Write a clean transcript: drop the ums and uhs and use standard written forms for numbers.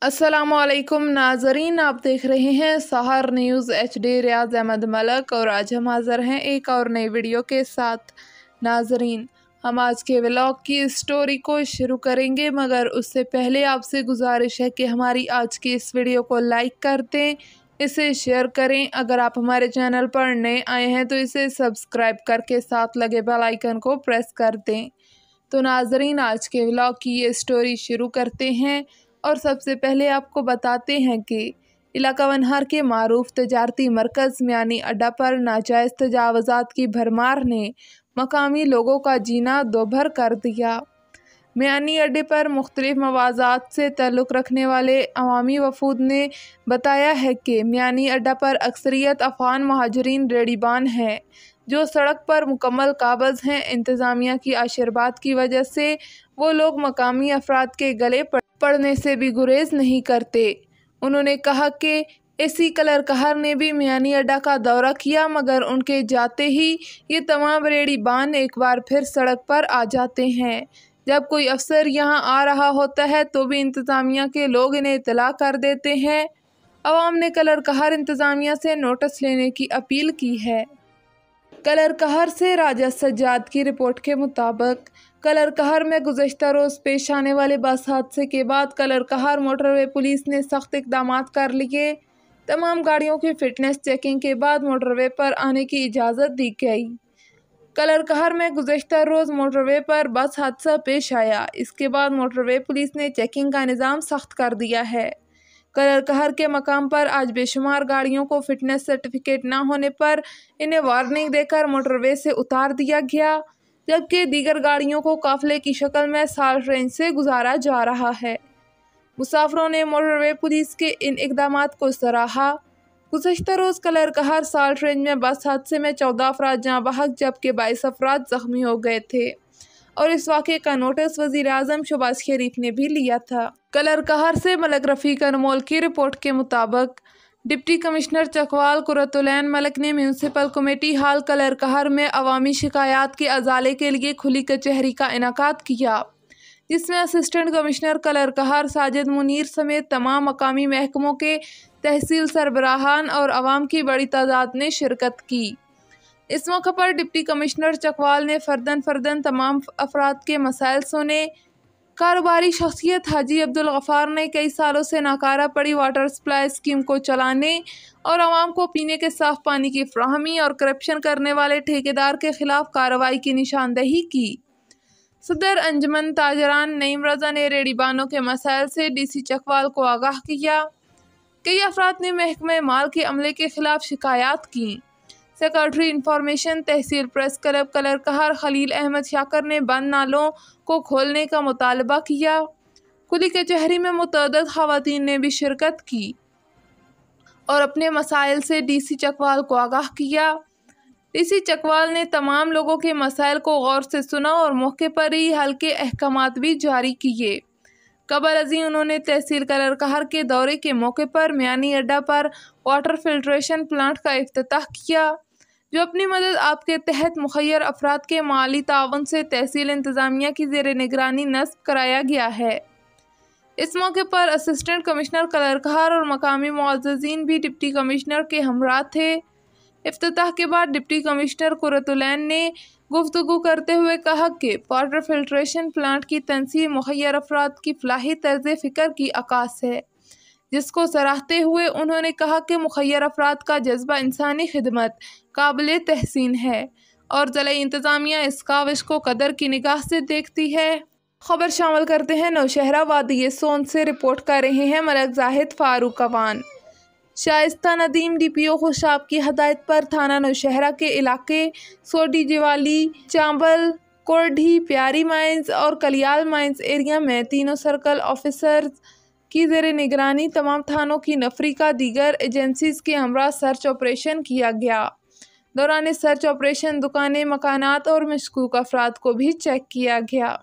अस्सलामुअलैकुम नाजरीन, आप देख रहे हैं सहर न्यूज़ HD। रियाज अहमद मलक और आज हम हाज़िर हैं एक और नई वीडियो के साथ। नाजरीन, हम आज के व्लॉग की स्टोरी को शुरू करेंगे, मगर उससे पहले आपसे गुजारिश है कि हमारी आज की इस वीडियो को लाइक कर दें, इसे शेयर करें। अगर आप हमारे चैनल पर नए आए हैं तो इसे सब्सक्राइब करके साथ लगे बेल आइकन को प्रेस कर दें। तो नाजरीन, आज के व्लॉग की ये स्टोरी शुरू करते हैं और सबसे पहले आपको बताते हैं कि इलाका वनहर के मारूफ तजारती मरकज़ मियानी अड्डा पर नाजायज़ तजावज़ात की भरमार ने मकामी लोगों का जीना दोभर कर दिया। मियानी अड्डे पर मुख्तलिफ मवाज़ात से ताल्लुक़ रखने वाले अवामी वफूद ने बताया है कि मियानी अड्डा पर अक्सरियत अफ़गान महाजरीन रेड़ीबान हैं जो सड़क पर मुकम्मल काबज़ हैं। इंतज़ामिया की आशीर्वाद की वजह से वो लोग मकामी अफराद के गले पड़ने से भी गुरेज नहीं करते। उन्होंने कहा कि एसी कलर कहर ने भी मियानी अड्डा का दौरा किया, मगर उनके जाते ही ये तमाम रेड़ीबान एक बार फिर सड़क पर आ जाते हैं। जब कोई अफसर यहाँ आ रहा होता है तो भी इंतज़ामिया के लोग इन्हें इत्तला कर देते हैं। अवाम ने कलर कहर इंतज़ामिया से नोटिस लेने की अपील की है। कलर कहर से राजा सज्जाद की रिपोर्ट के मुताबिक कलर कहर में गुज़श्ता रोज़ पेश आने वाले बस हादसे के बाद कलर कहर मोटरवे पुलिस ने सख्त इक़दाम कर लिए। तमाम गाड़ियों की फ़िटनेस चेकिंग के बाद मोटरवे पर आने की इजाज़त दी गई। कलर कहर में गुज़श्ता रोज़ मोटरवे पर बस हादसा पेश आया। इसके बाद मोटरवे पुलिस ने चेकिंग का निज़ाम सख्त कर दिया है। कलर कहर के मकाम पर आज बेशुमार गाड़ियों को फ़िटनेस सर्टिफिकेट न होने पर इन्हें वार्निंग देकर मोटरवे से उतार दिया गया, जबकि दीगर गाड़ियों को काफ़िले की शक्ल में साल्ट रेंज से गुजारा जा रहा है। मुसाफिरों ने मोटरवे पुलिस के इन इक़दामात को सराहा। गुज़श्ता रोज़ कलर कहर साल्ट रेंज में बस हादसे में 14 अफराद जाँ बहक जबकि 22 अफराद ज़ख्मी हो गए थे और इस वाक़े का नोटिस वज़ीर आज़म शहबाज शरीफ ने भी लिया था। कलर कहर से मलक रफ़ीक अनमोल की रिपोर्ट के मुताबिक डिप्टी कमिश्नर चकवाल कुरतुलैन मलक ने म्यूनसिपल कमेटी हाल कलर कहर में अवामी शिकायत के अजाले के लिए खुली कचहरी का इनाकाद किया, जिसमें असिस्टेंट कमिश्नर कलर कहर साजिद मुनीर समेत तमाम मकामी महकमों के तहसील सरबराहान और अवाम की बड़ी तादाद ने शिरकत की। इस मौके पर डिप्टी कमिश्नर चकवाल ने फ़र्दन तमाम अफराद के मसाइल सुने। कारोबारी शख्सियत हाजी अब्दुल गफ़ार ने कई सालों से नाकारा पड़ी वाटर सप्लाई स्कीम को चलाने और आवाम को पीने के साफ़ पानी की फ्राहमी और करप्शन करने वाले ठेकेदार के खिलाफ कार्रवाई की निशानदही की। सदर अंजुमन ताजरान नईम रज़ा ने रेड़ीबानों के मसाइल से DC चकवाल को आगाह किया। कई अफराद ने महकमे माल के अमले के खिलाफ शिकायत की। सेक्रेटरी इंफॉर्मेशन तहसील प्रेस क्लब कलर कहर खलील अहमद शाकर ने बंद नालों को खोलने का मुतालबा किया। खुली कचहरी में मुतअद्दिद ख़वातीन ने भी शिरकत की और अपने मसाइल से DC चकवाल को आगाह किया। DC चकवाल ने तमाम लोगों के मसाइल को गौर से सुना और मौके पर ही हल के अहकामात भी जारी किए। कबल अजी उन्होंने तहसील कलर कहर के दौरे के मौके पर मियानी अड्डा पर वाटर फिल्ट्रेशन प्लांट का इफ्तिताह किया, जो अपनी मदद आपके तहत मुखय्यर अफराद के माली तावन से तहसील इंतज़ामिया की ज़ेर निगरानी नस्ब कराया गया है। इस मौके पर असिस्टेंट कमिश्नर कलर कहर और मकामी मुअज़्ज़ज़ीन भी डिप्टी कमिश्नर के हमरा थे। इफ्तिताह के बाद डिप्टी कमिश्नर कुरतुलैन ने गुफ्तगू करते हुए कहा कि वाटर फिल्ट्रेशन प्लांट की तंसीब मुखय्यर अफराद की फलाही तर्ज़ फ़िक्र की अक्कास है, जिसको सराहते हुए उन्होंने कहा कि मुखय्यर अफराद का जज्बा इंसानी खिदमत काबिल तहसीन है और ज़िला इंतज़ामिया इस काविश को कदर की निगाह से देखती है। खबर शामिल करते हैं नौशहरा वादी सोन से। रिपोर्ट कर रहे हैं मलक जाहिद फारूक अवान। शाइस्ता नदीम DPO खुशाब की हदायत पर थाना नौशहरा के इलाके सोडी जिवाली, चांबल, कोरढी, प्यारी माइंस और कलियाल माइंस एरिया में तीनों सर्कल ऑफिसर्स की ज़ेर निगरानी तमाम थानों की नफरी का दीगर एजेंसीज़ के हमरा सर्च ऑपरेशन किया गया। दौरान सर्च ऑपरेशन दुकानें, मकानात और मशकूक अफराद को भी चेक किया गया।